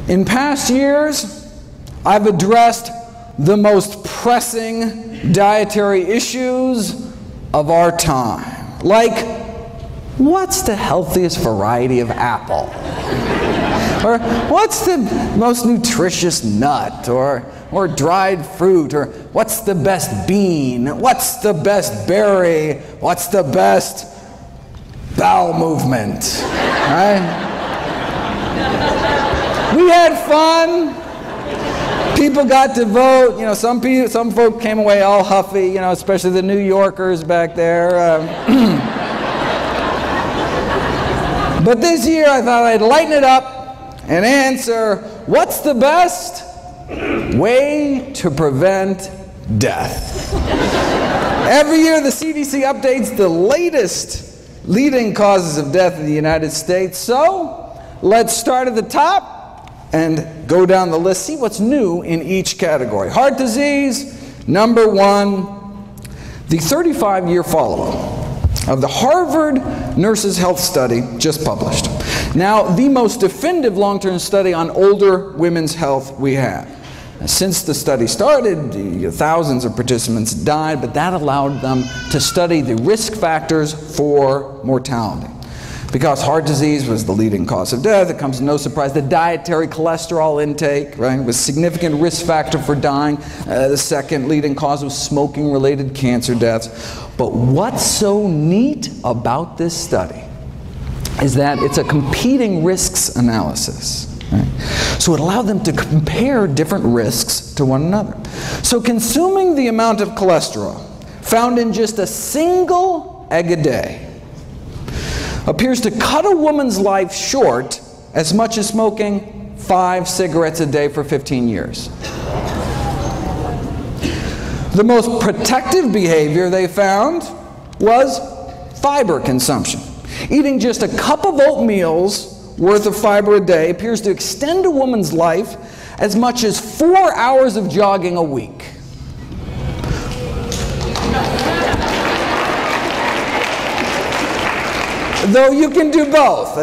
In past years, I've addressed the most pressing dietary issues of our time, like what's the healthiest variety of apple? Or what's the most nutritious nut? Or dried fruit? Or what's the best bean? What's the best berry? What's the best bowel movement? Right? We had fun. People got to vote. You know, some folk came away all huffy, you know, especially the New Yorkers back there. But this year I thought I'd lighten it up and answer, what's the best way to prevent death? Every year the CDC updates the latest leading causes of death in the United States. So let's start at the top and go down the list, see what's new in each category. Heart disease, number one, the 35-year follow-up of the Harvard Nurses Health Study just published. Now, the most definitive long-term study on older women's health we have. Since the study started, thousands of participants died, but that allowed them to study the risk factors for mortality. Because heart disease was the leading cause of death, it comes as no surprise the dietary cholesterol intake, right, was a significant risk factor for dying. The second leading cause was smoking-related cancer deaths. But what's so neat about this study is that it's a competing risks analysis. Right? So it allowed them to compare different risks to one another. So consuming the amount of cholesterol found in just a single egg a day appears to cut a woman's life short as much as smoking 5 cigarettes a day for 15 years. The most protective behavior they found was fiber consumption. Eating just a cup of oatmeal's worth of fiber a day appears to extend a woman's life as much as 4 hours of jogging a week. Though you can do both.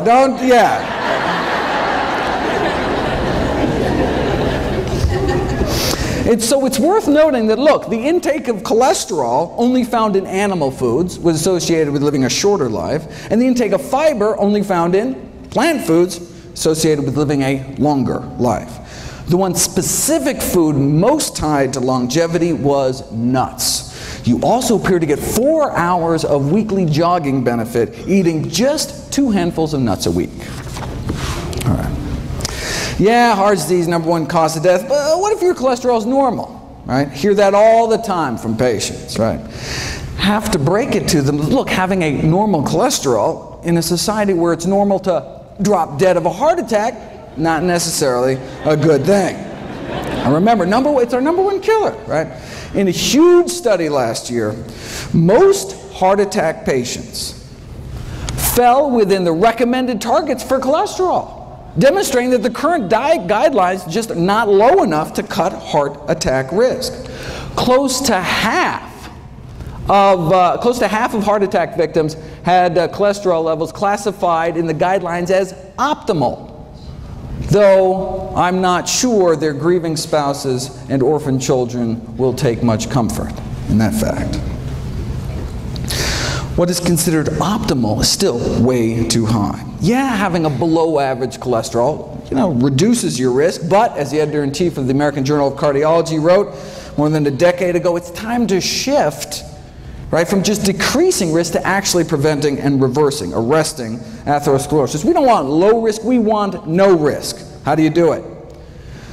So it's worth noting that, look, the intake of cholesterol only found in animal foods was associated with living a shorter life, and the intake of fiber only found in plant foods associated with living a longer life. The one specific food most tied to longevity was nuts. You also appear to get 4 hours of weekly jogging benefit eating just 2 handfuls of nuts a week. All right. Yeah, heart disease, number one cause of death, but what if your cholesterol is normal, right? Hear that all the time from patients, right? Have to break it to them. Look, having a normal cholesterol in a society where it's normal to drop dead of a heart attack, not necessarily a good thing. And remember, it's our number one killer, right? In a huge study last year, most heart attack patients fell within the recommended targets for cholesterol, demonstrating that the current diet guidelines just are not low enough to cut heart attack risk. Close to half of heart attack victims had cholesterol levels classified in the guidelines as optimal, though I'm not sure their grieving spouses and orphan children will take much comfort in that fact. What is considered optimal is still way too high. Yeah, having a below average cholesterol, reduces your risk, but as the editor-in-chief of the American Journal of Cardiology wrote more than a decade ago, it's time to shift, right, from just decreasing risk to actually preventing and arresting atherosclerosis. We don't want low risk, we want no risk. How do you do it?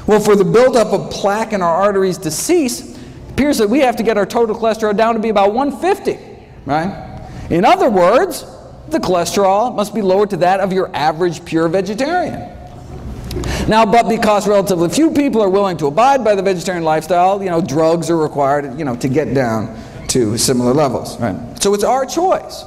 Well, for the buildup of plaque in our arteries to cease, it appears that we have to get our total cholesterol down to be about 150, right? In other words, the cholesterol must be lowered to that of your average pure vegetarian. Now, but because relatively few people are willing to abide by the vegetarian lifestyle, drugs are required, to get down to similar levels, right? So it's our choice.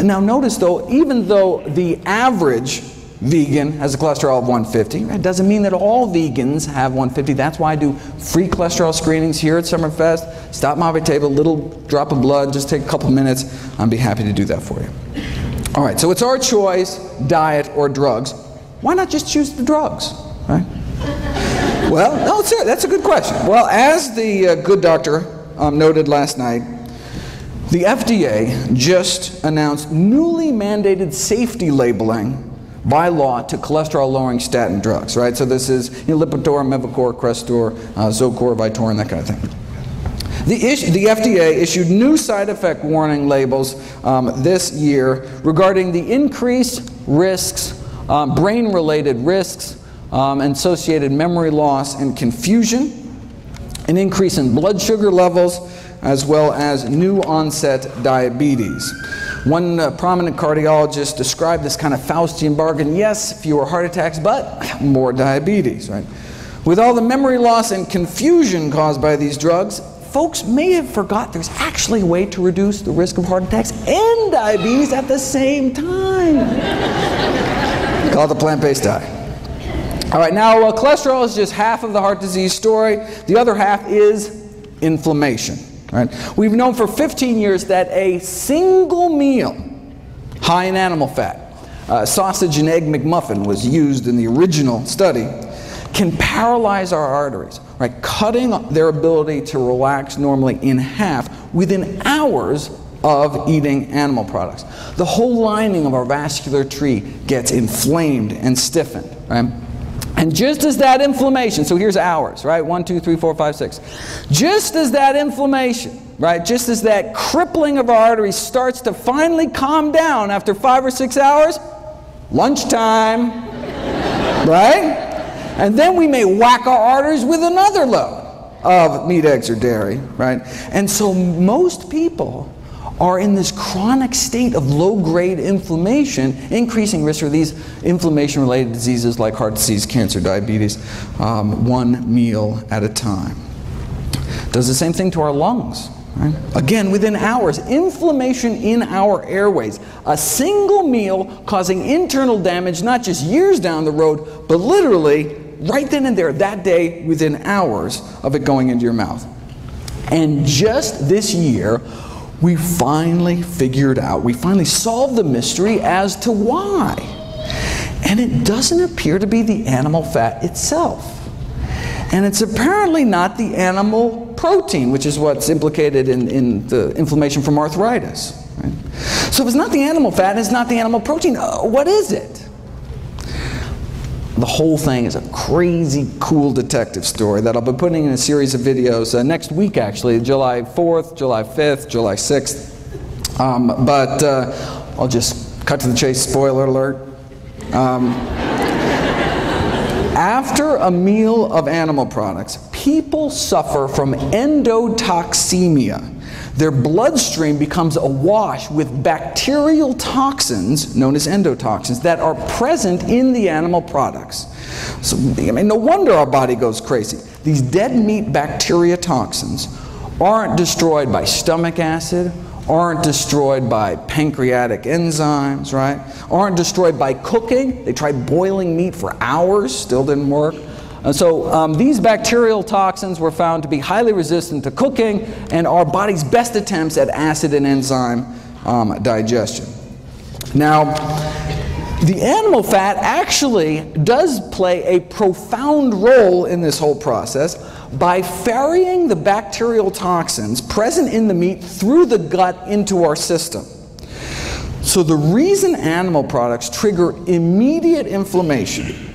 Now notice though, even though the average vegan has a cholesterol of 150, it doesn't mean that all vegans have 150. That's why I do free cholesterol screenings here at Summerfest. Stop by my table, little drop of blood, just take a couple minutes. I'd be happy to do that for you. All right, so it's our choice, diet or drugs. why not just choose the drugs, right? Well, no, that's a good question. Well, as the good doctor noted last night, the FDA just announced newly mandated safety labeling by law to cholesterol-lowering statin drugs, right? So this is Lipitor, Mevacor, Crestor, Zocor, Vytorin, that kind of thing. The FDA issued new side effect warning labels this year regarding the increased risks, brain-related risks, associated memory loss and confusion, an increase in blood sugar levels, as well as new onset diabetes. One prominent cardiologist described this kind of Faustian bargain: yes, fewer heart attacks, but more diabetes, right? With all the memory loss and confusion caused by these drugs, folks may have forgot there's actually a way to reduce the risk of heart attacks and diabetes at the same time. Call it the plant-based diet. All right, now cholesterol is just half of the heart disease story. The other half is inflammation. Right? We've known for 15 years that a single meal high in animal fat, sausage and egg McMuffin was used in the original study, can paralyze our arteries, right? Cutting their ability to relax normally in half within hours of eating animal products. The whole lining of our vascular tree gets inflamed and stiffened, right? And just as that inflammation, so here's hours, right? 1, 2, 3, 4, 5, 6. Just as that inflammation, right? Just as that crippling of our arteries starts to finally calm down after 5 or 6 hours, lunchtime, right? And then we may whack our arteries with another load of meat, eggs, or dairy, right? And so most people are in this chronic state of low-grade inflammation, increasing risk for these inflammation-related diseases like heart disease, cancer, diabetes, one meal at a time. Does the same thing to our lungs. Right? Again, within hours, inflammation in our airways. A single meal causing internal damage, not just years down the road, but literally right then and there, that day, within hours of it going into your mouth. And just this year, we finally figured out, we finally solved the mystery as to why. And it doesn't appear to be the animal fat itself. And it's apparently not the animal protein, which is what's implicated in the inflammation from arthritis. Right? So if it's not the animal fat, it's not the animal protein, what is it? The whole thing is a crazy, cool detective story that I'll be putting in a series of videos next week, actually, July 4th, July 5th, July 6th. But I'll just cut to the chase, spoiler alert. After a meal of animal products, people suffer from endotoxemia. Their bloodstream becomes awash with bacterial toxins, known as endotoxins, that are present in the animal products. So, I mean, no wonder our body goes crazy. These dead meat bacteria toxins aren't destroyed by stomach acid, aren't destroyed by pancreatic enzymes, right? Aren't destroyed by cooking. They tried boiling meat for hours, still didn't work. And so these bacterial toxins were found to be highly resistant to cooking and our body's best attempts at acid and enzyme digestion. Now, the animal fat actually does play a profound role in this whole process by ferrying the bacterial toxins present in the meat through the gut into our system. So the reason animal products trigger immediate inflammation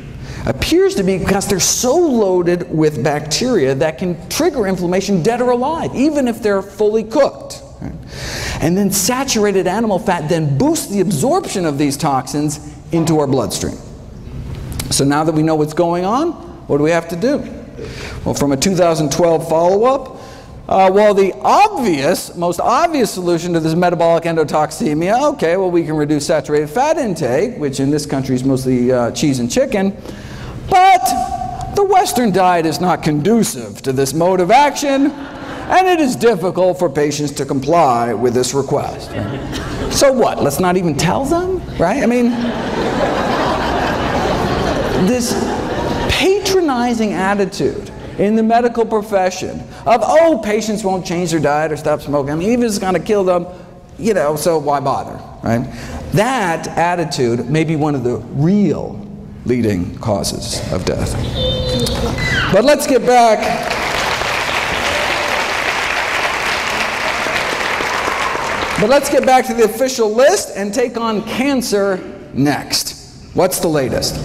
appears to be because they're so loaded with bacteria that can trigger inflammation dead or alive, even if they're fully cooked. Right? And then saturated animal fat then boosts the absorption of these toxins into our bloodstream. So now that we know what's going on, what do we have to do? Well, from a 2012 follow-up, well, the most obvious solution to this metabolic endotoxemia, okay, well, we can reduce saturated fat intake, which in this country is mostly cheese and chicken, but the Western diet is not conducive to this mode of action, and it is difficult for patients to comply with this request. Right? So what? Let's not even tell them, right? I mean, this patronizing attitude in the medical profession of, oh, patients won't change their diet or stop smoking. I mean, even if it's going to kill them, you know, so why bother, right? That attitude may be one of the real leading causes of death. But let's get back. But let's get back to the official list and take on cancer next. What's the latest?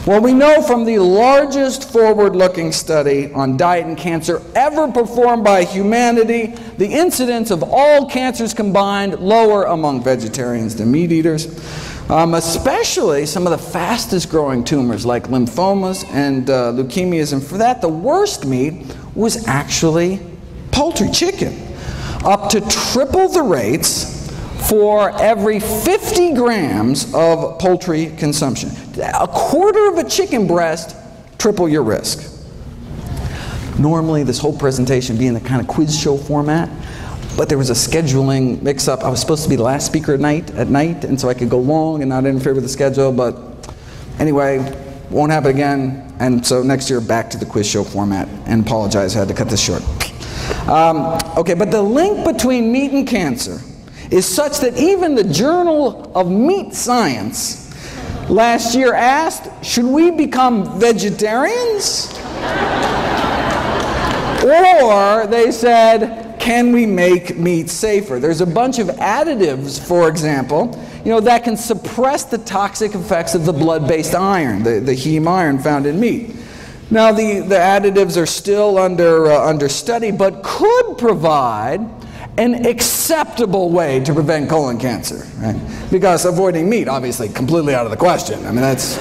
Well, we know from the largest forward-looking study on diet and cancer ever performed by humanity, the incidence of all cancers combined lower among vegetarians than meat eaters, especially some of the fastest growing tumors like lymphomas and leukemias. And for that, the worst meat was actually poultry, chicken. Up to triple the rates for every 50 grams of poultry consumption. A quarter of a chicken breast, triple your risk. Normally, this whole presentation being the kind of quiz show format, but there was a scheduling mix-up. I was supposed to be the last speaker at night, and so I could go long and not interfere with the schedule, but anyway, won't happen again, and so next year back to the quiz show format, and apologize, I had to cut this short. Okay, but the link between meat and cancer is such that even the Journal of Meat Science last year asked, should we become vegetarians? Or they said, can we make meat safer? There's a bunch of additives, for example, that can suppress the toxic effects of the blood-based iron, the heme iron found in meat. Now, the additives are still under study, but could provide an acceptable way to prevent colon cancer, right? Because avoiding meat, obviously, completely out of the question. I mean, that's...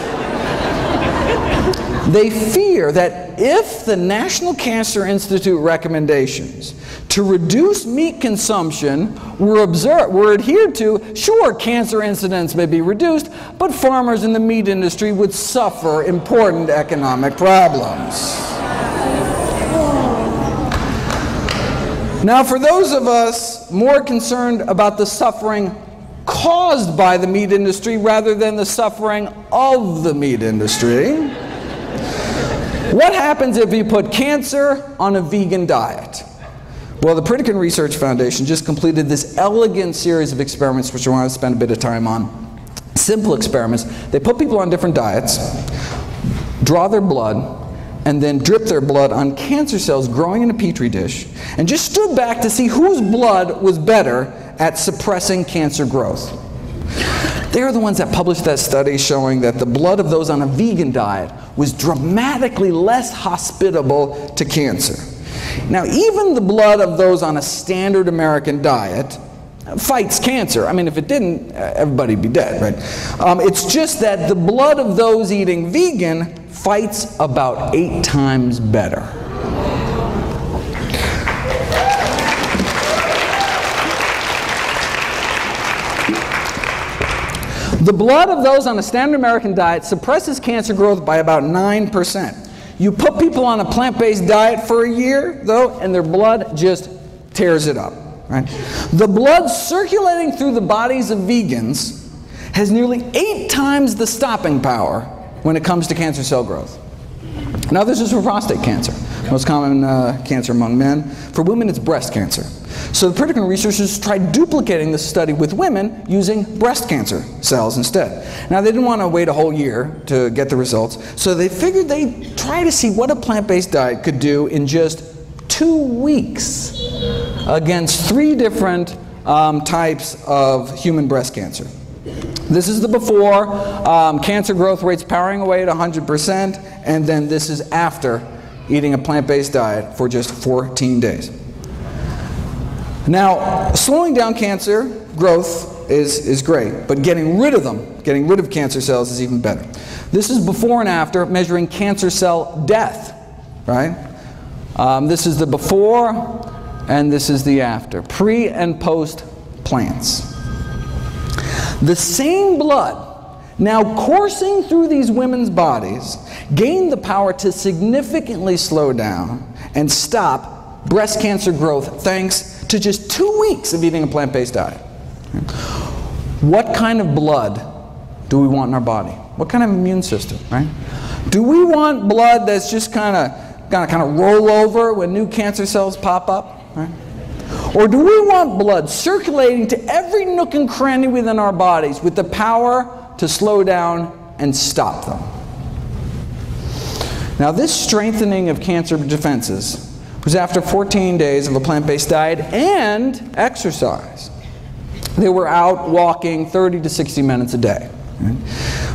They fear that if the National Cancer Institute recommendations to reduce meat consumption were adhered to, sure, cancer incidence may be reduced, but farmers in the meat industry would suffer important economic problems. Now, for those of us more concerned about the suffering caused by the meat industry rather than the suffering of the meat industry, what happens if you put cancer on a vegan diet? Well, the Pritikin Research Foundation just completed this elegant series of experiments, which I want to spend a bit of time on. Simple experiments. They put people on different diets, draw their blood, and then drip their blood on cancer cells growing in a petri dish, and just stood back to see whose blood was better at suppressing cancer growth. They are the ones that published that study showing that the blood of those on a vegan diet was dramatically less hospitable to cancer. Now, even the blood of those on a standard American diet fights cancer. I mean, if it didn't, everybody'd be dead, right? It's just that the blood of those eating vegan fights about 8 times better. The blood of those on a standard American diet suppresses cancer growth by about 9%. You put people on a plant-based diet for a year, though, and their blood just tears it up. Right? The blood circulating through the bodies of vegans has nearly 8 times the stopping power when it comes to cancer cell growth. Now, this is for prostate cancer, most common cancer among men. For women, it's breast cancer. So the Pritikin researchers tried duplicating this study with women using breast cancer cells instead. Now, they didn't want to wait a whole year to get the results, so they figured they'd try to see what a plant-based diet could do in just 2 weeks against 3 different types of human breast cancer. This is the before, cancer growth rates powering away at 100%, and then this is after eating a plant-based diet for just 14 days. Now, slowing down cancer growth is great, but getting rid of them, getting rid of cancer cells is even better. This is before and after measuring cancer cell death, right? This is the before, and this is the after. Pre and post plants. The same blood now coursing through these women's bodies gained the power to significantly slow down and stop breast cancer growth thanks to just 2 weeks of eating a plant-based diet. What kind of blood do we want in our body? What kind of immune system, right? Do we want blood that's just kind of roll over when new cancer cells pop up, right? Or do we want blood circulating to every nook and cranny within our bodies with the power to slow down and stop them. Now, this strengthening of cancer defenses was after 14 days of a plant-based diet and exercise. They were out walking 30 to 60 minutes a day.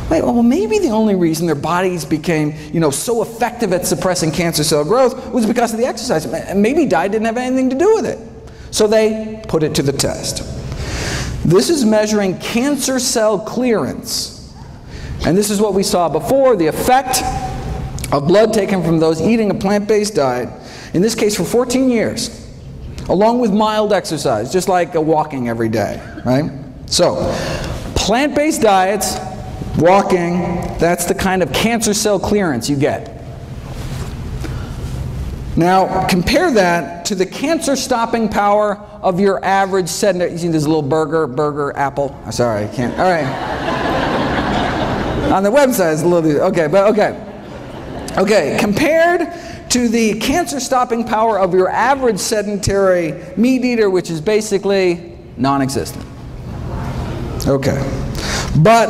Wait, well, maybe the only reason their bodies became, so effective at suppressing cancer cell growth was because of the exercise. Maybe diet didn't have anything to do with it. So they put it to the test. This is measuring cancer cell clearance. And this is what we saw before, the effect of blood taken from those eating a plant-based diet, in this case for 14 years, along with mild exercise, just like walking every day, right? So, plant-based diets, walking, that's the kind of cancer cell clearance you get. Now, compare that to the cancer-stopping power of your average sedentary. You see this little burger, apple? Oh, sorry, I can't. All right. On the website, it's a little, okay, but okay. Okay, compared to the cancer-stopping power of your average sedentary meat eater, which is basically non-existent. Okay. But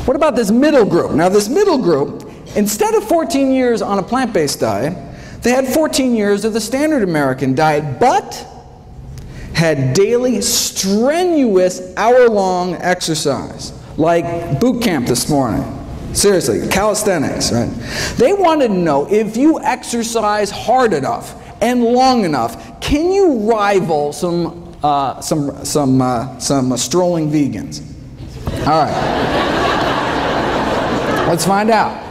what about this middle group? Now, this middle group, instead of 14 years on a plant-based diet, they had 14 years of the standard American diet, but had daily strenuous hour-long exercise, like boot camp this morning. Seriously, calisthenics, right? They wanted to know, if you exercise hard enough and long enough, can you rival some strolling vegans? All right. Let's find out.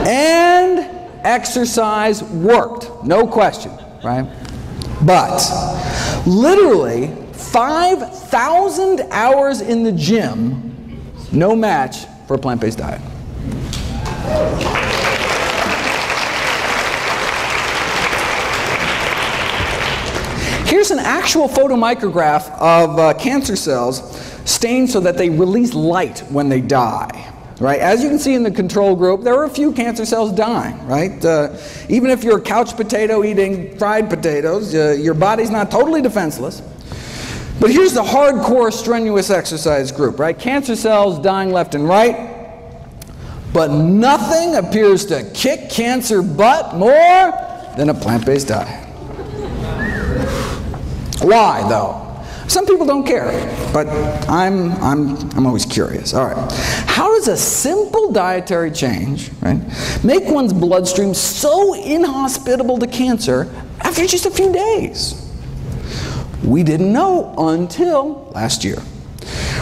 And exercise worked, no question, right? But literally 5,000 hours in the gym, no match for a plant-based diet. Here's an actual photomicrograph of cancer cells stained so that they release light when they die. Right? As you can see in the control group, there are a few cancer cells dying. Right? Even if you're a couch potato eating fried potatoes, your body's not totally defenseless. But here's the hardcore strenuous exercise group. Right? Cancer cells dying left and right. But nothing appears to kick cancer butt more than a plant-based diet. Why, though? Some people don't care, but I'm always curious. All right. How does a simple dietary change, right, make one's bloodstream so inhospitable to cancer after just a few days? We didn't know until last year,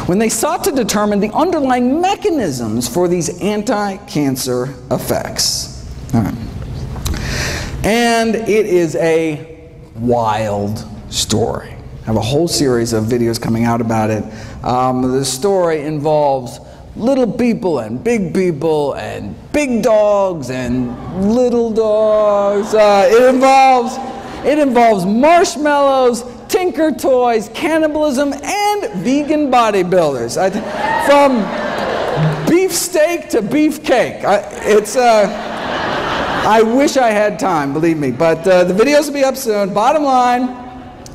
when they sought to determine the underlying mechanisms for these anti-cancer effects. All right. And it is a wild story. I have a whole series of videos coming out about it. The story involves little people and big dogs and little dogs. It involves marshmallows, Tinker Toys, cannibalism, and vegan bodybuilders. From beefsteak to beefcake. I wish I had time, believe me. But the videos will be up soon. Bottom line,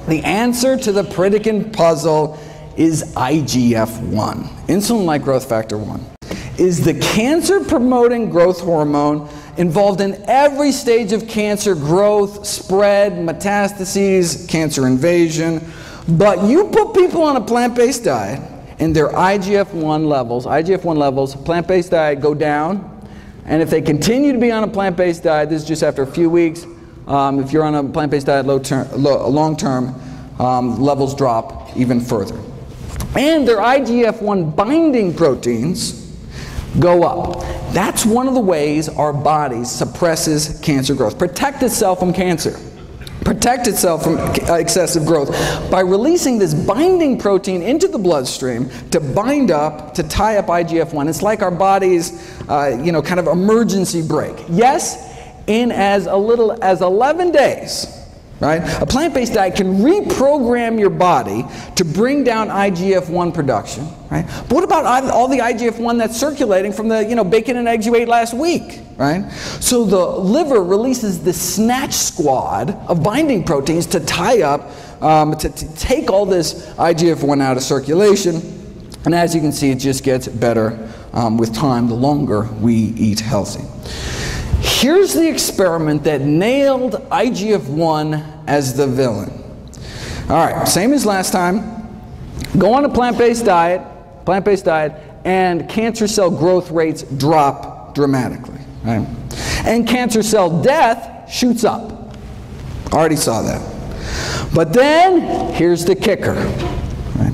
the answer to the Pritikin puzzle is IGF-1, insulin-like growth factor 1. Is the cancer-promoting growth hormone involved in every stage of cancer growth, spread, metastases, cancer invasion. But you put people on a plant-based diet, and their IGF-1 levels, plant-based diet, go down. And if they continue to be on a plant-based diet, this is just after a few weeks, if you're on a plant-based diet long-term, levels drop even further. And their IGF-1 binding proteins go up. That's one of the ways our body suppresses cancer growth. Protect itself from cancer. Protect itself from excessive growth by releasing this binding protein into the bloodstream to bind up, to tie up IGF-1. It's like our body's, kind of emergency brake. Yes, in as little as 11 days, right? A plant-based diet can reprogram your body to bring down IGF-1 production, right? But what about all the IGF-1 that's circulating from the, bacon and eggs you ate last week, right? So the liver releases the snatch squad of binding proteins to tie up, to take all this IGF-1 out of circulation. And as you can see, it just gets better with time the longer we eat healthy. Here's the experiment that nailed IGF-1 as the villain. All right, same as last time. Go on a plant-based diet, and cancer cell growth rates drop dramatically, right? And cancer cell death shoots up. Already saw that. But then, here's the kicker. Right?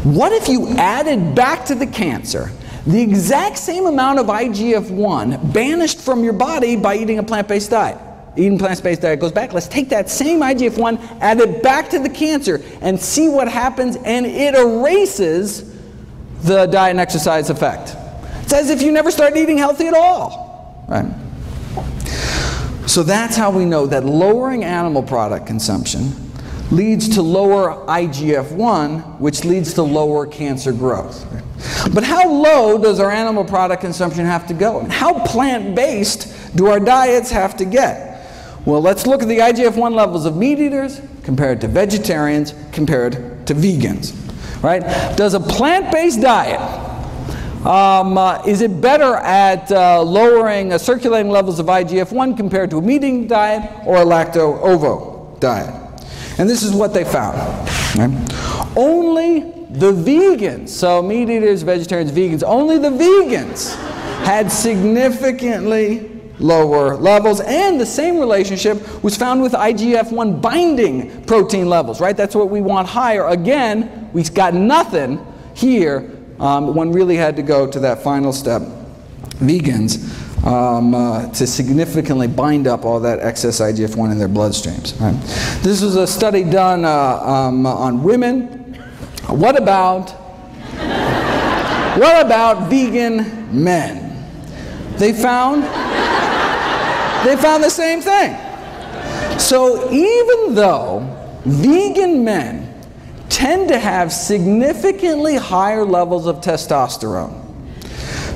What if you added back to the cancer the exact same amount of IGF-1 banished from your body by eating a plant-based diet? Eating plant-based diet goes back. Let's take that same IGF-1, add it back to the cancer, and see what happens, and it erases the diet and exercise effect. It's as if you never started eating healthy at all, right? So that's how we know that lowering animal product consumption leads to lower IGF-1, which leads to lower cancer growth. But how low does our animal product consumption have to go? And how plant-based do our diets have to get? Well, let's look at the IGF-1 levels of meat eaters compared to vegetarians compared to vegans. Right? Does a plant-based diet, is it better at lowering circulating levels of IGF-1 compared to a meat-eating diet or a lacto-ovo diet? And this is what they found. Right? Only the vegans, so meat eaters, vegetarians, vegans, only the vegans had significantly lower levels, and the same relationship was found with IGF-1 binding protein levels, right? That's what we want higher. Again, we got nothing here. One really had to go to that final step, vegans, to significantly bind up all that excess IGF-1 in their bloodstreams. Right? This was a study done on women. What about vegan men? They found the same thing. So even though vegan men tend to have significantly higher levels of testosterone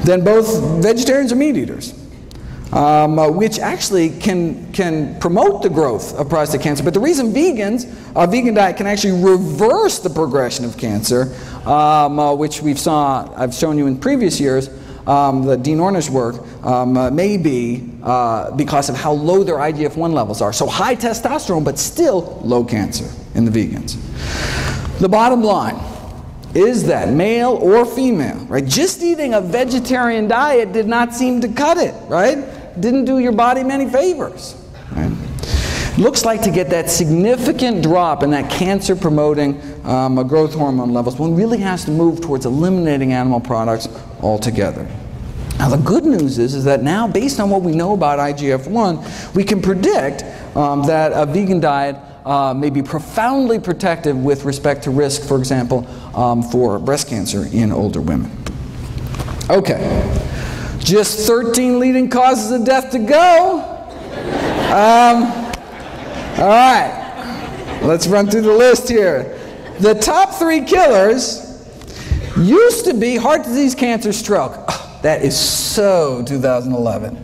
than both vegetarians or meat eaters, which actually can promote the growth of prostate cancer. But the reason a vegan diet can actually reverse the progression of cancer, which I've shown you in previous years, the Dean Ornish work, may be because of how low their IGF-1 levels are. So high testosterone, but still low cancer in the vegans. The bottom line is that male or female, right, just eating a vegetarian diet did not seem to cut it, right? Didn't do your body many favors. Right? Looks like to get that significant drop in that cancer-promoting growth hormone levels, one really has to move towards eliminating animal products altogether. Now the good news is that now, based on what we know about IGF-1, we can predict that a vegan diet may be profoundly protective with respect to risk, for example, for breast cancer in older women. Okay, just 13 leading causes of death to go. All right, let's run through the list here. The top 3 killers used to be heart disease, cancer, stroke. Oh, that is so 2011.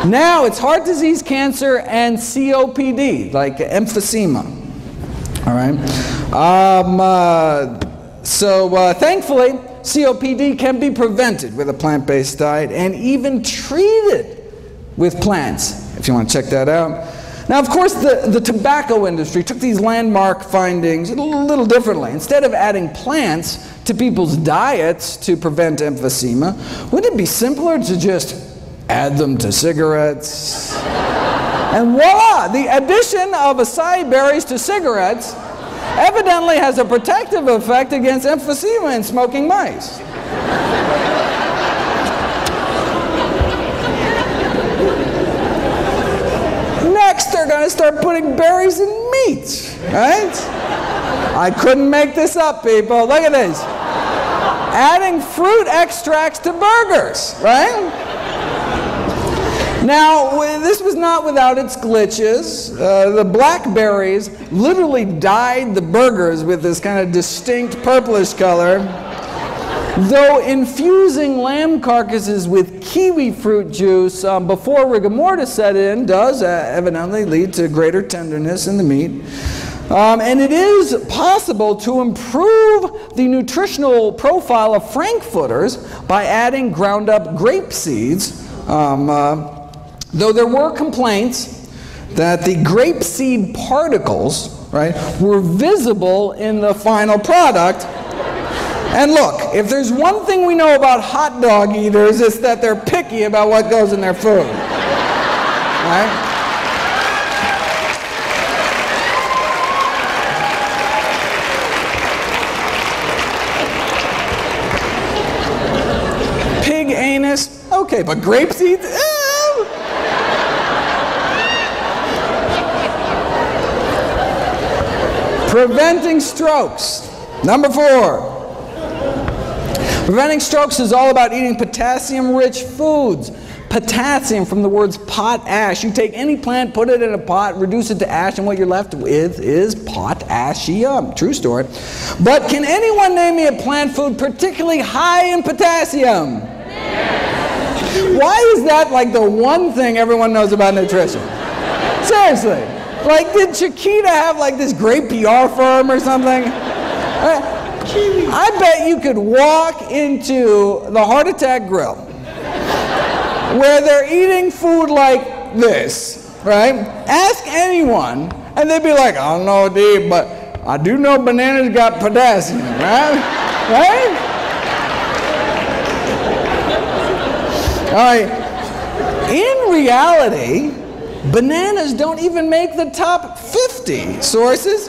Now it's heart disease, cancer, and COPD, like emphysema. All right. Thankfully, COPD can be prevented with a plant-based diet and even treated with plants, if you want to check that out. Now, of course, the tobacco industry took these landmark findings a little differently. Instead of adding plants to people's diets to prevent emphysema, wouldn't it be simpler to just add them to cigarettes? And voila! The addition of acai berries to cigarettes evidently has a protective effect against emphysema in smoking mice. Next, they're going to start putting berries in meat, right? I couldn't make this up, people. Look at this. Adding fruit extracts to burgers, right? Now, this was not without its glitches. The blackberries literally dyed the burgers with this kind of distinct purplish color. Though infusing lamb carcasses with kiwi fruit juice before rigor mortis set in does evidently lead to greater tenderness in the meat. And it is possible to improve the nutritional profile of frankfurters by adding ground up grape seeds, though there were complaints that the grape seed particles, right, were visible in the final product. And look, if there's one thing we know about hot dog eaters, it's that they're picky about what goes in their food. Right? Pig anus, okay, but grape seeds? Preventing strokes. Number 4. Preventing strokes is all about eating potassium-rich foods. Potassium from the words potash. You take any plant, put it in a pot, reduce it to ash, and what you're left with is potassium. True story. But can anyone name me a plant food particularly high in potassium? Why is that like the one thing everyone knows about nutrition? Seriously. Like, did Chiquita have like this great PR firm or something? I bet you could walk into the Heart Attack Grill where they're eating food like this, right? Ask anyone, and they'd be like, I don't know, Dave, but I do know bananas got potassium, right? Right? All right. In reality, bananas don't even make the top 50 sources.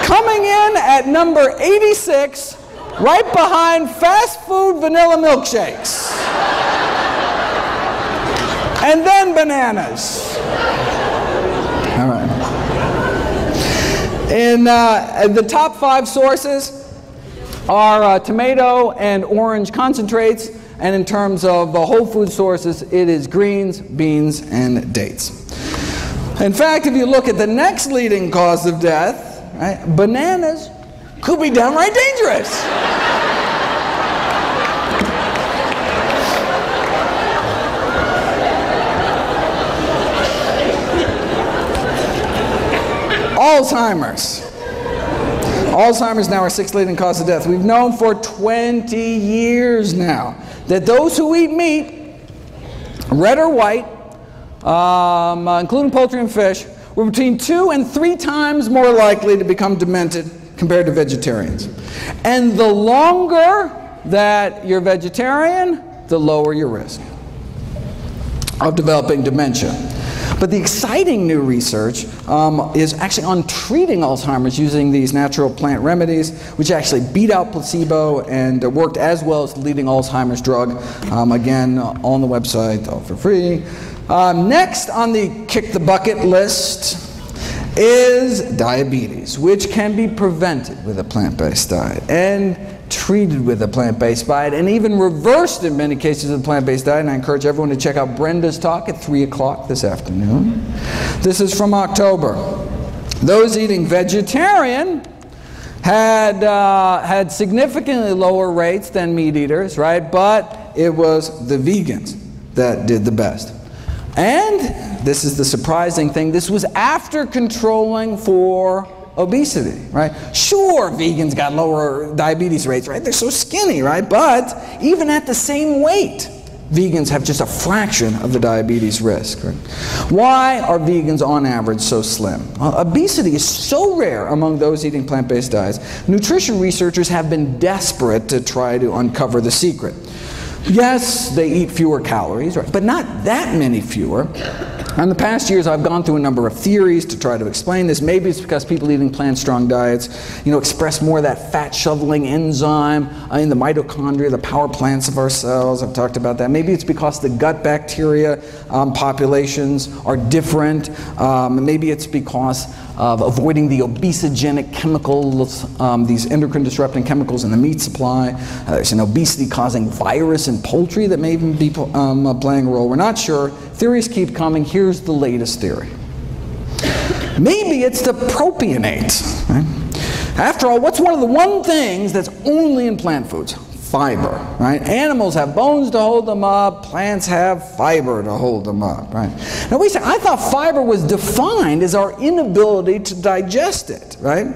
Coming in at number 86, right behind fast food vanilla milkshakes. And then bananas. All right. In the top 5 sources are tomato and orange concentrates. And in terms of the whole food sources, it is greens, beans, and dates. In fact, if you look at the next leading cause of death, right, bananas could be downright dangerous. Alzheimer's. Alzheimer's now our 6th leading cause of death. We've known for 20 years now that those who eat meat, red or white, including poultry and fish, were between 2 and 3 times more likely to become demented compared to vegetarians. And the longer that you're vegetarian, the lower your risk of developing dementia. But the exciting new research is actually on treating Alzheimer's using these natural plant remedies, which actually beat out placebo and worked as well as the leading Alzheimer's drug. Again, on the website, all for free. Next on the kick the bucket list is diabetes, which can be prevented with a plant-based diet and treated with a plant-based diet and even reversed in many cases with a plant-based diet. And I encourage everyone to check out Brenda's talk at 3 o'clock this afternoon. This is from October. Those eating vegetarian had significantly lower rates than meat eaters, right? But it was the vegans that did the best. And this is the surprising thing, this was after controlling for obesity, right? Sure, vegans got lower diabetes rates, right? They're so skinny, right? But even at the same weight, vegans have just a fraction of the diabetes risk, right? Why are vegans on average so slim? Obesity is so rare among those eating plant-based diets. Nutrition researchers have been desperate to try to uncover the secret. Yes, they eat fewer calories, right? But not that many fewer. In the past years, I've gone through a number of theories to try to explain this. Maybe it's because people eating plant-strong diets, express more of that fat-shoveling enzyme in the mitochondria, the power plants of our cells. I've talked about that. Maybe it's because the gut bacteria populations are different. Maybe it's because of avoiding the obesogenic chemicals, these endocrine-disrupting chemicals in the meat supply. There's an obesity-causing virus in poultry that may even be playing a role. We're not sure. Theories keep coming. Here's the latest theory. Maybe it's the propionate. Right? After all, what's one things that's only in plant foods? fiber, right? Animals have bones to hold them up, plants have fiber to hold them up, right? Now we say, I thought fiber was defined as our inability to digest it, right?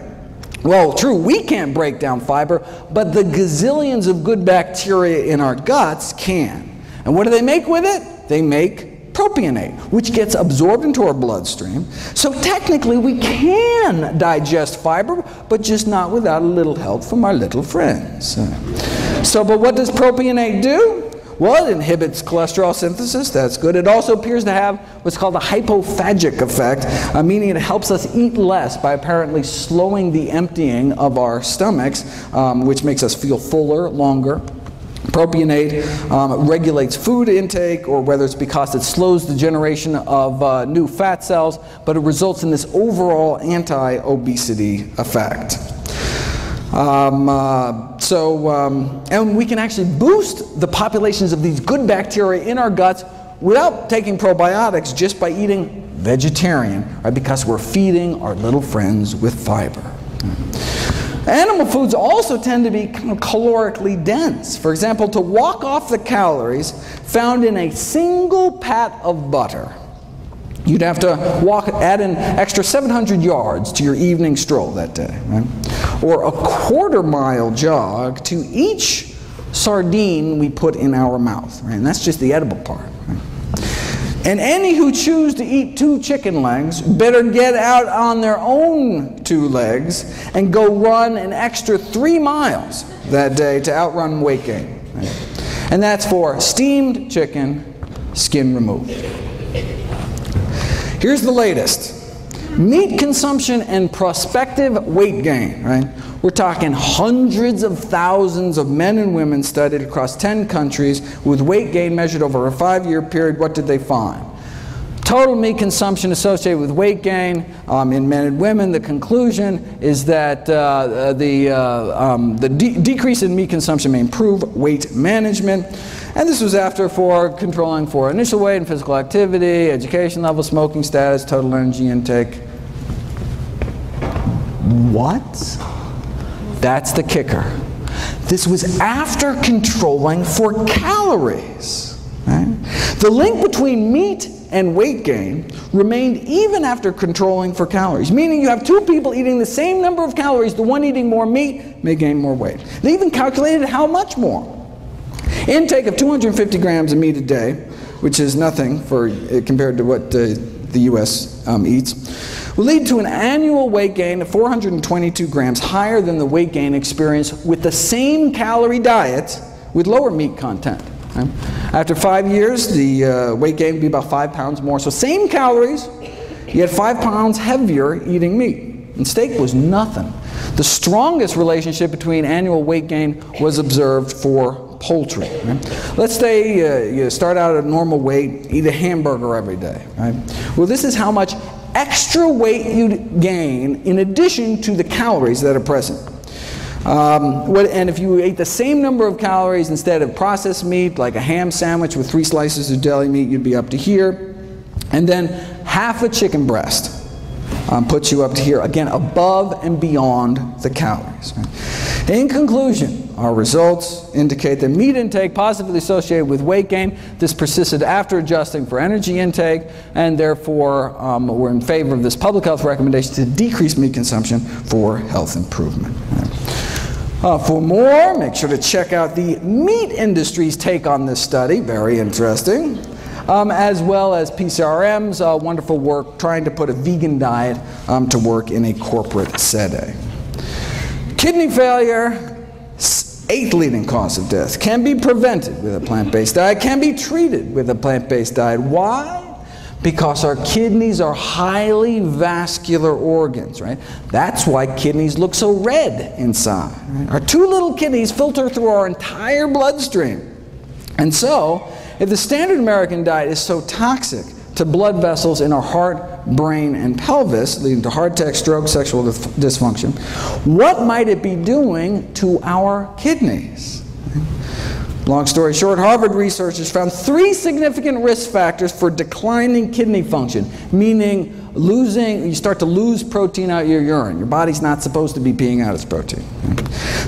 Well, true, we can't break down fiber, but the gazillions of good bacteria in our guts can. And what do they make with it? They make propionate, which gets absorbed into our bloodstream. So technically we can digest fiber, but just not without a little help from our little friends. But what does propionate do? Well, it inhibits cholesterol synthesis. That's good. It also appears to have what's called a hypophagic effect, meaning it helps us eat less by apparently slowing the emptying of our stomachs, which makes us feel fuller longer. Propionate regulates food intake, or whether it's because it slows the generation of new fat cells, but it results in this overall anti-obesity effect. And we can actually boost the populations of these good bacteria in our guts without taking probiotics, just by eating vegetarian, right? Because we're feeding our little friends with fiber. Animal foods also tend to be kind of calorically dense. For example, to walk off the calories found in a single pat of butter, you'd have to add an extra 700 yards to your evening stroll that day, right? Or a quarter-mile jog to each sardine we put in our mouth, right? And that's just the edible part, right? And any who choose to eat 2 chicken legs better get out on their own 2 legs and go run an extra 3 miles that day to outrun weight gain, right? And that's for steamed chicken, skin removed. Here's the latest. Meat consumption and prospective weight gain, right? We're talking hundreds of thousands of men and women studied across 10 countries with weight gain measured over a 5-year period. What did they find? Total meat consumption associated with weight gain in men and women. The conclusion is that the decrease in meat consumption may improve weight management. And this was after controlling for initial weight and physical activity, education level, smoking status, total energy intake. What? That's the kicker. This was after controlling for calories, right? The link between meat and weight gain remained even after controlling for calories, meaning you have 2 people eating the same number of calories, the one eating more meat may gain more weight. They even calculated how much more. Intake of 250 grams of meat a day, which is nothing compared to what the U.S. Eats, will lead to an annual weight gain of 422 grams, higher than the weight gain experienced with the same calorie diet with lower meat content. Okay? After 5 years, the weight gain would be about 5 pounds more. So same calories, yet 5 pounds heavier eating meat. And steak was nothing. The strongest relationship between annual weight gain was observed for poultry. Right? Let's say you start out at a normal weight, eat a hamburger every day. Right? Well, this is how much extra weight you'd gain in addition to the calories that are present. And if you ate the same number of calories instead of processed meat, like a ham sandwich with 3 slices of deli meat, you'd be up to here. And then half a chicken breast puts you up to here, again, above and beyond the calories. Right? In conclusion, our results indicate that meat intake positively associated with weight gain. This persisted after adjusting for energy intake, and therefore we're in favor of this public health recommendation to decrease meat consumption for health improvement. For more, make sure to check out the meat industry's take on this study, very interesting, as well as PCRM's wonderful work trying to put a vegan diet to work in a corporate setting. Kidney failure, 8th leading cause of death, can be prevented with a plant-based diet, can be treated with a plant-based diet. Why? Because our kidneys are highly vascular organs, right? That's why kidneys look so red inside. Right? Our 2 little kidneys filter through our entire bloodstream. And so, if the standard American diet is so toxic to blood vessels in our heart, brain, and pelvis, leading to heart attack, stroke, sexual dysfunction, what might it be doing to our kidneys? Long story short, Harvard researchers found 3 significant risk factors for declining kidney function, meaning you start to lose protein out of your urine. Your body's not supposed to be peeing out its protein.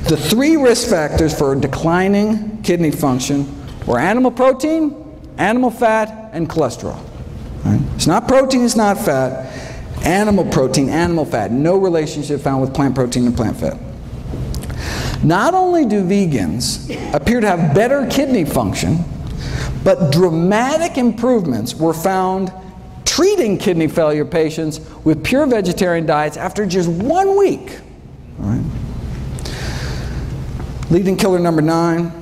The 3 risk factors for declining kidney function were animal protein, animal fat, and cholesterol. Right? It's not protein, it's not fat. Animal protein, animal fat. No relationship found with plant protein and plant fat. Not only do vegans appear to have better kidney function, but dramatic improvements were found treating kidney failure patients with pure vegetarian diets after just 1 week. All right. Leading killer number 9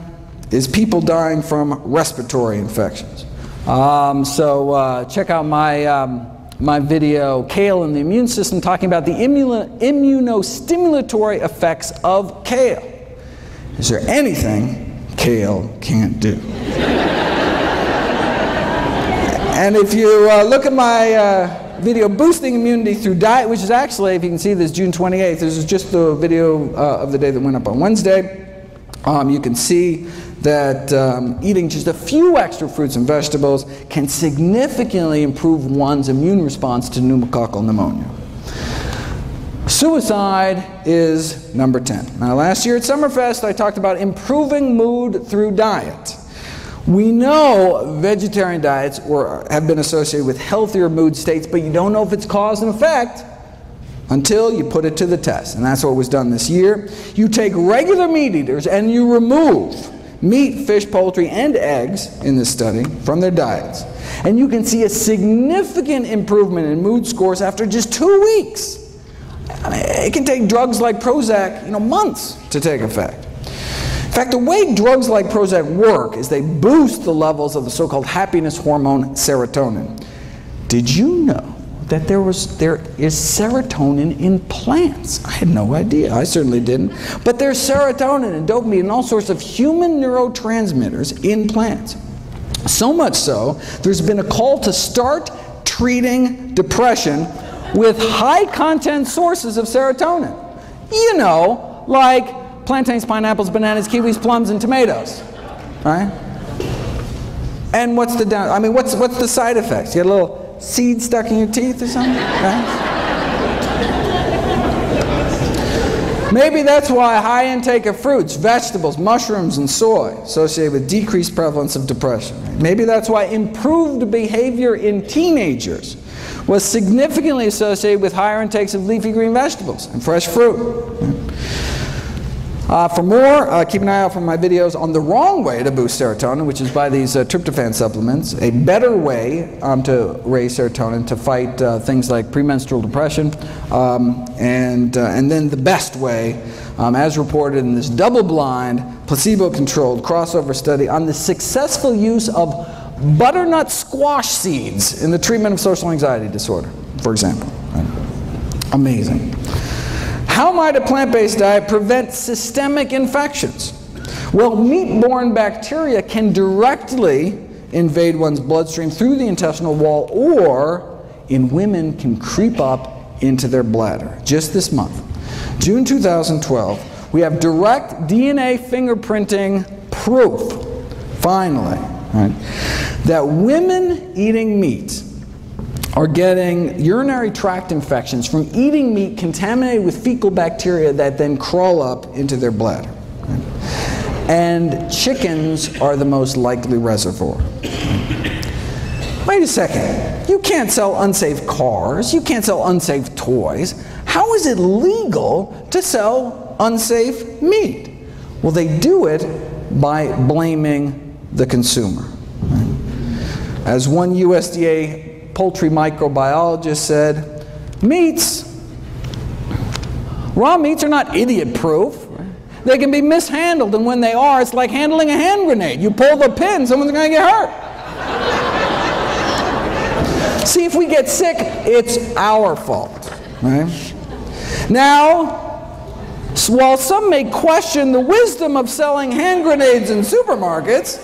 is people dying from respiratory infections. Check out my video, Kale and the Immune System, talking about the immunostimulatory effects of kale. Is there anything kale can't do? And if you look at my video, Boosting Immunity Through Diet, which is actually, if you can see this, June 28th. This is just the video of the day that went up on Wednesday. You can see that eating just a few extra fruits and vegetables can significantly improve one's immune response to pneumococcal pneumonia. Suicide is number 10. Now, last year at Summerfest, I talked about improving mood through diet. We know vegetarian diets have been associated with healthier mood states, but you don't know if it's cause and effect until you put it to the test. And that's what was done this year. You take regular meat eaters and you remove meat, fish, poultry, and eggs in this study from their diets. And you can see a significant improvement in mood scores after just 2 weeks. I mean, it can take drugs like Prozac, months to take effect. In fact, the way drugs like Prozac work is they boost the levels of the so-called happiness hormone serotonin. Did you know that there is serotonin in plants? I had no idea. I certainly didn't. But there's serotonin and dopamine and all sorts of human neurotransmitters in plants. So much so, there's been a call to start treating depression with high-content sources of serotonin. Like plantains, pineapples, bananas, kiwis, plums, and tomatoes. Right? And what's the what's the side effects? You get a little seed stuck in your teeth or something? Right? Maybe that's why high intake of fruits, vegetables, mushrooms, and soy associated with decreased prevalence of depression. Maybe that's why improved behavior in teenagers was significantly associated with higher intakes of leafy green vegetables and fresh fruit. For more, keep an eye out for my videos on the wrong way to boost serotonin, which is by these tryptophan supplements, a better way to raise serotonin to fight things like premenstrual depression, and then the best way, as reported in this double-blind, placebo-controlled crossover study on the successful use of butternut squash seeds in the treatment of social anxiety disorder, for example. Amazing. How might a plant-based diet prevent systemic infections? Well, meat-borne bacteria can directly invade one's bloodstream through the intestinal wall, or in women can creep up into their bladder. Just this month, June 2012, we have direct DNA fingerprinting proof, finally, right, that women eating meat are getting urinary tract infections from eating meat contaminated with fecal bacteria that then crawl up into their bladder. Right? And chickens are the most likely reservoir. Wait a second. You can't sell unsafe cars. You can't sell unsafe toys. How is it legal to sell unsafe meat? Well, they do it by blaming the consumer. Right? As one USDA poultry microbiologist said, raw meats are not idiot-proof. They can be mishandled, and when they are, it's like handling a hand grenade. You pull the pin, someone's going to get hurt. See, if we get sick, it's our fault. Right? Now, while some may question the wisdom of selling hand grenades in supermarkets,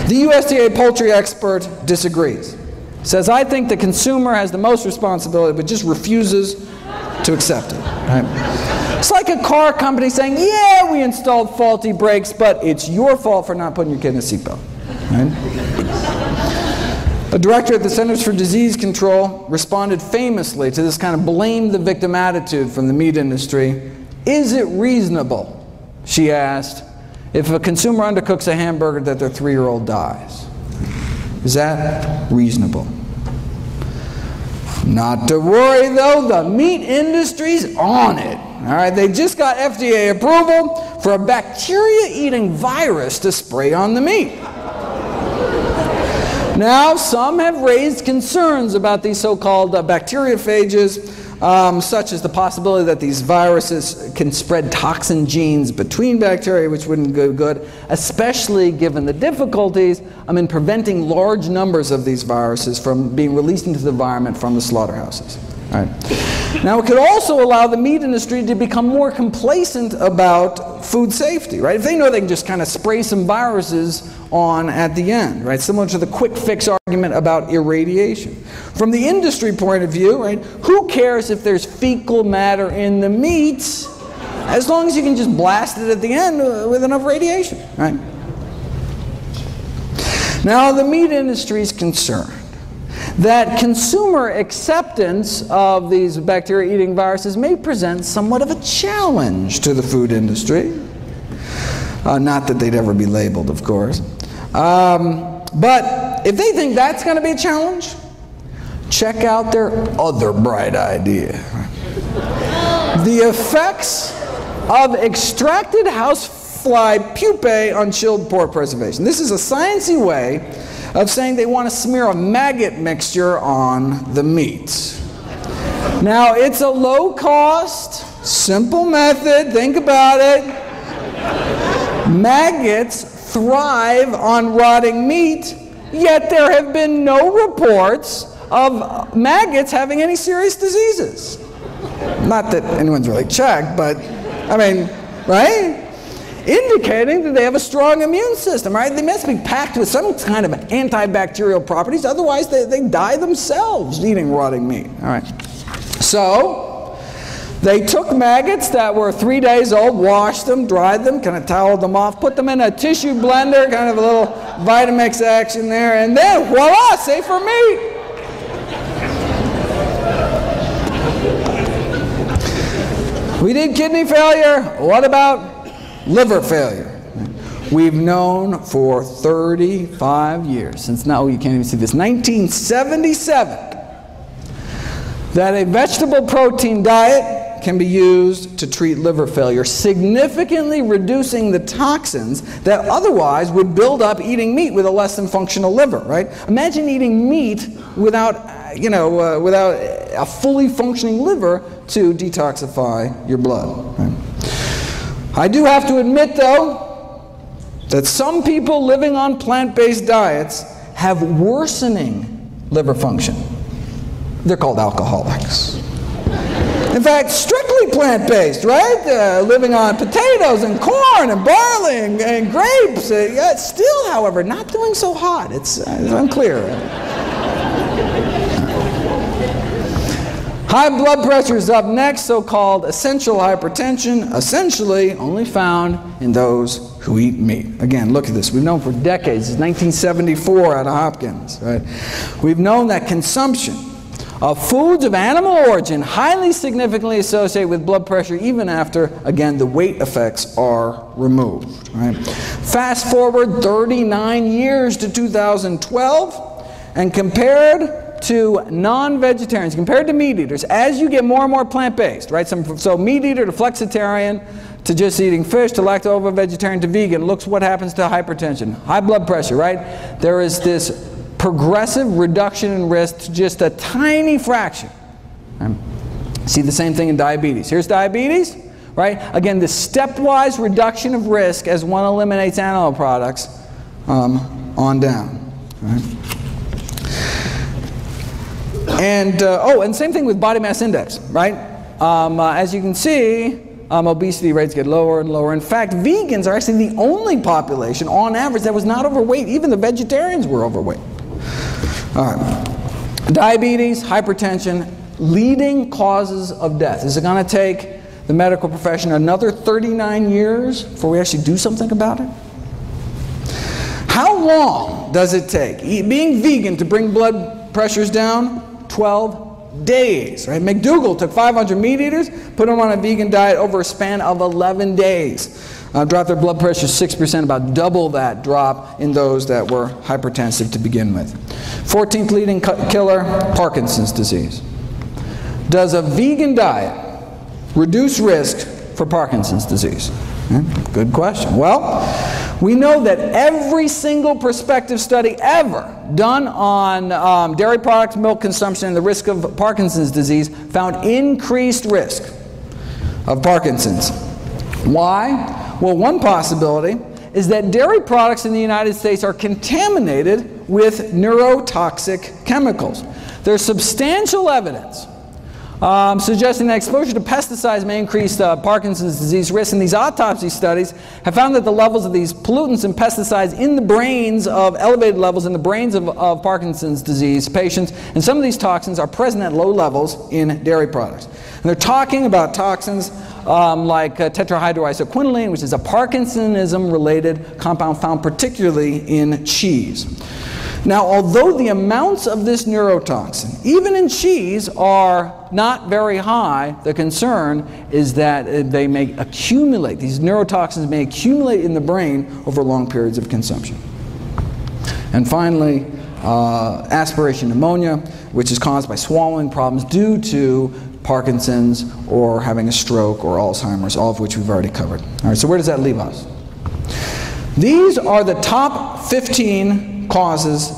the USDA poultry expert disagrees. Says, I think the consumer has the most responsibility, but just refuses to accept it. Right? It's like a car company saying, yeah, we installed faulty brakes, but it's your fault for not putting your kid in a seatbelt. Right? A director at the Centers for Disease Control responded famously to this kind of blame the victim attitude from the meat industry. Is it reasonable, she asked, if a consumer undercooks a hamburger that their 3-year-old dies? Is that reasonable? Not to worry though, the meat industry's on it. All right, they just got FDA approval for a bacteria-eating virus to spray on the meat. Now, some have raised concerns about these so-called bacteriophages, such as the possibility that these viruses can spread toxin genes between bacteria, which wouldn't go good, especially given the difficulties in preventing large numbers of these viruses from being released into the environment from the slaughterhouses. All right. Now, it could also allow the meat industry to become more complacent about food safety, right? If they know they can just kind of spray some viruses on at the end, right? Similar to the quick fix argument about irradiation. From the industry point of view, right, who cares if there's fecal matter in the meats, as long as you can just blast it at the end with enough radiation, right? Now, the meat industry is concerned that consumer acceptance of these bacteria-eating viruses may present somewhat of a challenge to the food industry. Not that they'd ever be labeled, of course. But if they think that's going to be a challenge, check out their other bright idea. The effects of extracted housefly pupae on chilled pork preservation. This is a sciencey way of saying they want to smear a maggot mixture on the meat. Now, it's a low-cost, simple method. Think about it. Maggots thrive on rotting meat, yet there have been no reports of maggots having any serious diseases. Not that anyone's really checked, but, I mean, right? Indicating that they have a strong immune system, right? They must be packed with some kind of antibacterial properties, otherwise they die themselves eating rotting meat. All right. So, they took maggots that were 3 days old, washed them, dried them, kind of toweled them off, put them in a tissue blender, kind of a little Vitamix action there, and then voila, safer meat. We did kidney failure. What about liver failure? We've known for 35 years, since now you can't even see this, 1977, that a vegetable protein diet can be used to treat liver failure, significantly reducing the toxins that otherwise would build up eating meat with a less than functional liver, right? Imagine eating meat without, without a fully functioning liver to detoxify your blood. Right? I do have to admit, though, that some people living on plant-based diets have worsening liver function. They're called alcoholics. In fact, strictly plant-based, right? Living on potatoes and corn and barley and grapes. Still, however, not doing so hot. It's unclear. High blood pressure is up next, so-called essential hypertension, essentially only found in those who eat meat. Again, look at this. We've known for decades, it's 1974 out of Hopkins. Right? We've known that consumption of foods of animal origin highly significantly associated with blood pressure even after, again, the weight effects are removed. Right? Fast forward 39 years to 2012, and compared to non-vegetarians, compared to meat eaters, as you get more and more plant-based, right? So meat eater to flexitarian, to just eating fish, to lacto-vegetarian, to vegan, looks what happens to hypertension, high blood pressure, right? There is this progressive reduction in risk to just a tiny fraction. Right? See the same thing in diabetes. Here's diabetes, right? Again, the stepwise reduction of risk as one eliminates animal products on down. Right? And and same thing with body mass index, right? As you can see, obesity rates get lower and lower. In fact, vegans are actually the only population, on average, that was not overweight. Even the vegetarians were overweight. All right. Diabetes, hypertension, leading causes of death. Is it going to take the medical profession another 39 years before we actually do something about it? How long does it take being vegan to bring blood pressures down? 12 days, right? McDougall took 500 meat eaters, put them on a vegan diet over a span of 11 days. Dropped their blood pressure 6%, about double that drop in those that were hypertensive to begin with. 14th leading killer, Parkinson's disease. Does a vegan diet reduce risk for Parkinson's disease? Good question. Well, we know that every single prospective study ever done on dairy products, milk consumption, and the risk of Parkinson's disease found increased risk of Parkinson's. Why? Well, one possibility is that dairy products in the United States are contaminated with neurotoxic chemicals. There's substantial evidence suggesting that exposure to pesticides may increase Parkinson's disease risk, and these autopsy studies have found that the levels of these pollutants and pesticides in the brains of elevated levels in the brains of Parkinson's disease patients, and some of these toxins are present at low levels in dairy products. And they're talking about toxins like tetrahydroisoquinoline, which is a Parkinsonism-related compound found particularly in cheese. Now, although the amounts of this neurotoxin, even in cheese, are not very high, the concern is that they may accumulate. These neurotoxins may accumulate in the brain over long periods of consumption. And finally, aspiration pneumonia, which is caused by swallowing problems due to Parkinson's or having a stroke or Alzheimer's, all of which we've already covered. All right, so where does that leave us? These are the top 15 causes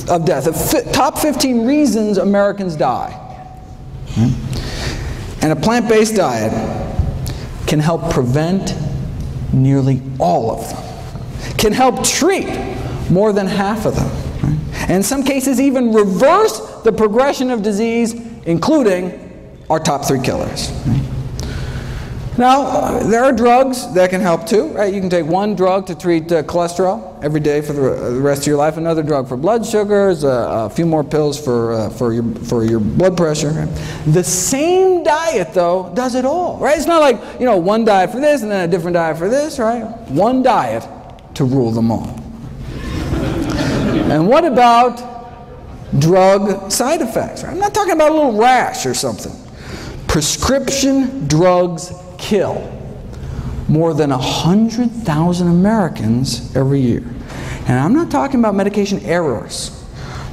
of death, the top 15 reasons Americans die. And a plant-based diet can help prevent nearly all of them, can help treat more than half of them, and in some cases even reverse the progression of disease, including our top 3 killers. Now, there are drugs that can help too, right? You can take one drug to treat cholesterol every day for the rest of your life, another drug for blood sugars, a few more pills for your blood pressure. Right? The same diet, though, does it all, right? It's not like, you know, one diet for this and then a different diet for this, right? One diet to rule them all. And what about drug side effects? Right? I'm not talking about a little rash or something. Prescription drugs kill more than 100,000 Americans every year. And I'm not talking about medication errors,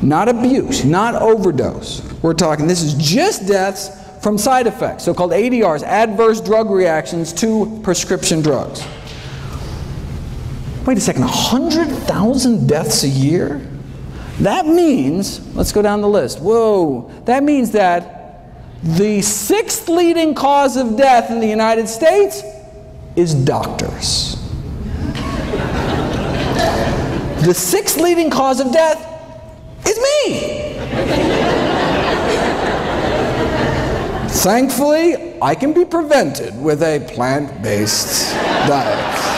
not abuse, not overdose. We're talking, this is just deaths from side effects, so-called ADRs, adverse drug reactions to prescription drugs. Wait a second, 100,000 deaths a year? That means, let's go down the list. Whoa, that means that the 6th leading cause of death in the United States is doctors. The 6th leading cause of death is me. Thankfully, I can be prevented with a plant-based diet.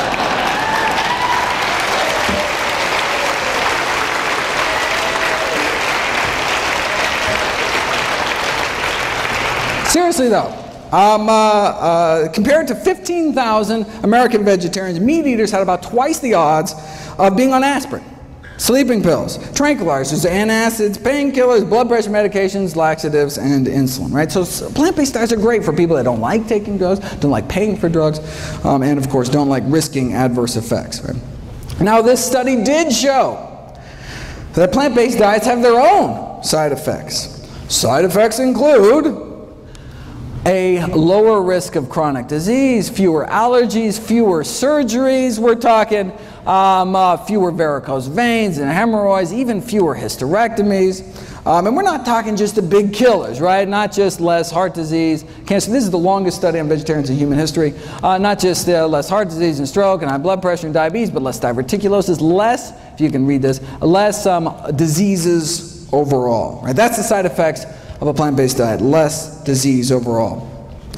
Seriously though, compared to 15,000 American vegetarians, meat eaters had about twice the odds of being on aspirin, sleeping pills, tranquilizers, antacids, painkillers, blood pressure medications, laxatives, and insulin, right? So plant-based diets are great for people that don't like taking drugs, don't like paying for drugs, and of course don't like risking adverse effects, right? Now this study did show that plant-based diets have their own side effects. Side effects include a lower risk of chronic disease, fewer allergies, fewer surgeries. We're talking fewer varicose veins and hemorrhoids, even fewer hysterectomies. And we're not talking just the big killers, right? Not just less heart disease, cancer. This is the longest study on vegetarians in human history. Not just less heart disease and stroke and high blood pressure and diabetes, but less diverticulosis, less, if you can read this, less diseases overall, right? That's the side effects of a plant-based diet, less disease overall.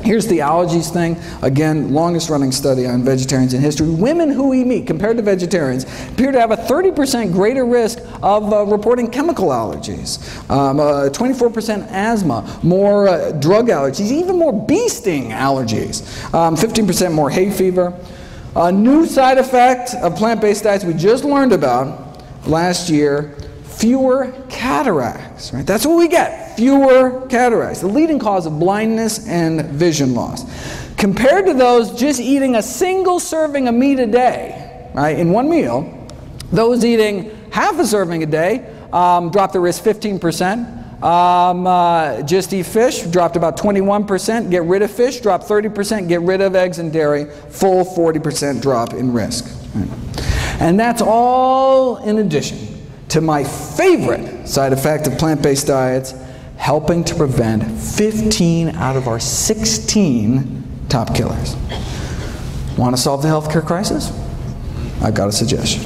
Here's the allergies thing. Again, longest running study on vegetarians in history. Women who eat meat compared to vegetarians appear to have a 30% greater risk of reporting chemical allergies, 24% asthma, more drug allergies, even more bee sting allergies, 15% more hay fever. A new side effect of plant-based diets we just learned about last year, fewer cataracts, right? That's what we get, fewer cataracts, the leading cause of blindness and vision loss. Compared to those just eating a single serving of meat a day, right, in one meal, those eating half a serving a day dropped their risk 15%. Just eat fish, dropped about 21%. Get rid of fish, dropped 30%. Get rid of eggs and dairy, full 40% drop in risk. Right? And that's all in addition to my favorite side effect of plant-based diets, helping to prevent 15 out of our 16 top killers. Want to solve the healthcare crisis? I've got a suggestion.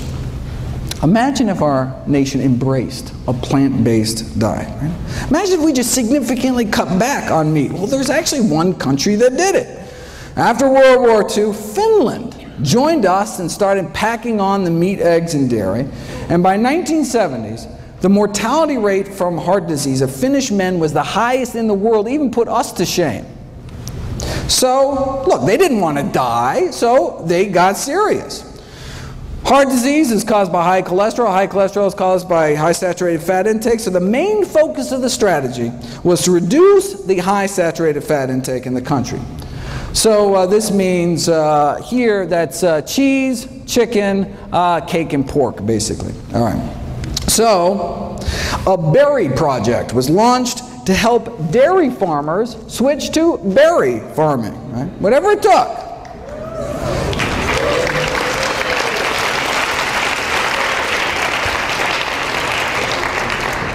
Imagine if our nation embraced a plant-based diet. Right? Imagine if we just significantly cut back on meat. Well, there's actually one country that did it. After World War II, Finland joined us and started packing on the meat, eggs, and dairy. And by 1970s, the mortality rate from heart disease of Finnish men was the highest in the world, even put us to shame. So, look, they didn't want to die, so they got serious. Heart disease is caused by high cholesterol. High cholesterol is caused by high saturated fat intake. So the main focus of the strategy was to reduce the high saturated fat intake in the country. So this means here that's cheese, chicken, cake, and pork, basically. All right. So a berry project was launched to help dairy farmers switch to berry farming, right? Whatever it took.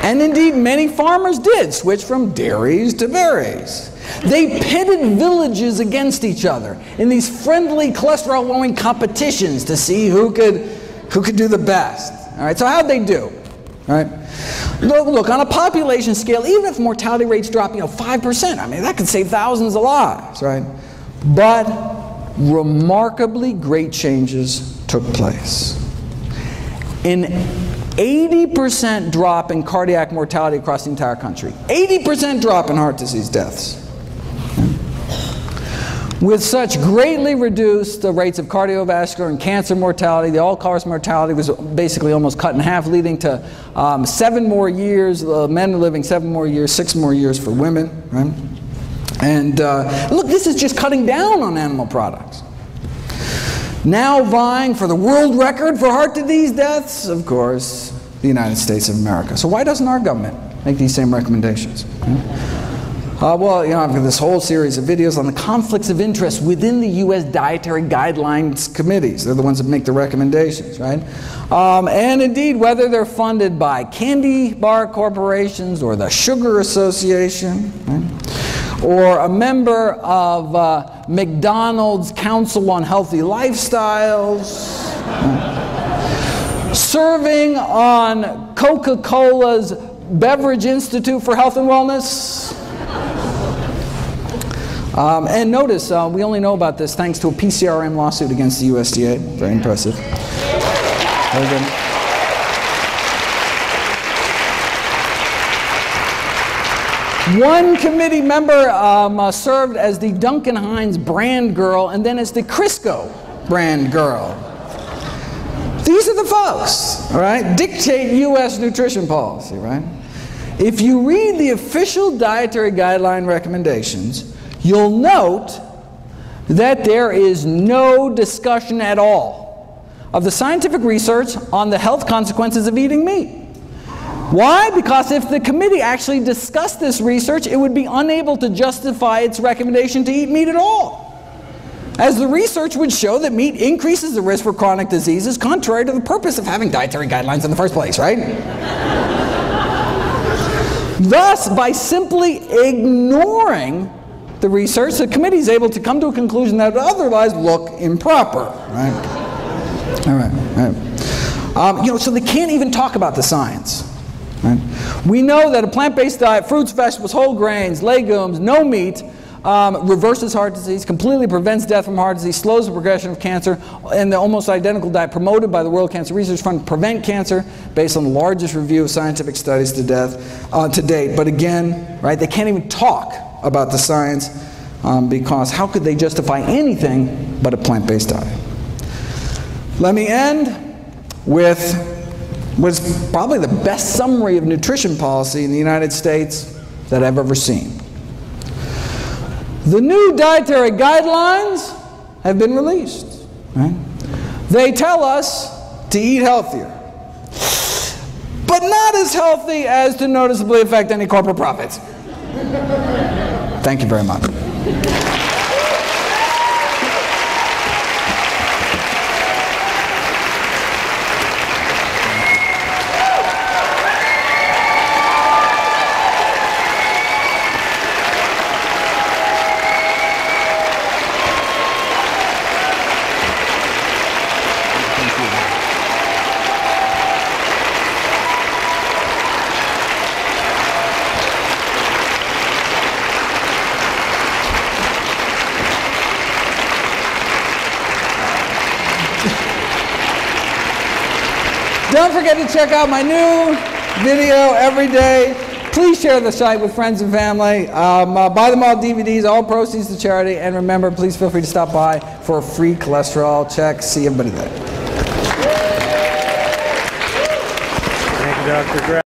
And indeed, many farmers did switch from dairies to berries. They pitted villages against each other in these friendly cholesterol-lowering competitions to see who could do the best. All right, so how'd they do? All right, look, on a population scale, even if mortality rates drop, 5%, I mean, that could save thousands of lives, right? But remarkably great changes took place. An 80% drop in cardiac mortality across the entire country. 80% drop in heart disease deaths. With such greatly reduced the rates of cardiovascular and cancer mortality, the all-cause mortality was basically almost cut in half, leading to 7 more years, men are living 7 more years, 6 more years for women, right? And look, this is just cutting down on animal products. Now vying for the world record for heart disease deaths, of course, the United States of America. So why doesn't our government make these same recommendations? Well, I've got this whole series of videos on the conflicts of interest within the U.S. Dietary Guidelines Committees. They're the ones that make the recommendations, right? And indeed, whether they're funded by candy bar corporations or the Sugar Association, right? Or a member of McDonald's Council on Healthy Lifestyles, serving on Coca-Cola's Beverage Institute for Health and Wellness. And notice, we only know about this thanks to a PCRM lawsuit against the USDA. Very impressive. Very good. One committee member served as the Duncan Hines brand girl and then as the Crisco brand girl. These are the folks, all right, dictate U.S. nutrition policy, right? If you read the official dietary guideline recommendations, you'll note that there is no discussion at all of the scientific research on the health consequences of eating meat. Why? Because if the committee actually discussed this research, it would be unable to justify its recommendation to eat meat at all, as the research would show that meat increases the risk for chronic diseases, contrary to the purpose of having dietary guidelines in the first place, right? Thus, by simply ignoring the research, the committee is able to come to a conclusion that would otherwise look improper, right? All right. So they can't even talk about the science. Right? We know that a plant-based diet, fruits, vegetables, whole grains, legumes, no meat, reverses heart disease, completely prevents death from heart disease, slows the progression of cancer, and the almost identical diet promoted by the World Cancer Research Fund prevent cancer based on the largest review of scientific studies to date. But again, right, they can't even talk about the science because how could they justify anything but a plant-based diet? Let me end with what's probably the best summary of nutrition policy in the United States that I've ever seen. The new dietary guidelines have been released. Right? They tell us to eat healthier, but not as healthy as to noticeably affect any corporate profits. Thank you very much. Don't forget to check out my new video every day. Please share the site with friends and family. Buy them all DVDs, all proceeds to charity. And remember, please feel free to stop by for a free cholesterol check. See everybody there. Thank you, Dr. Greg.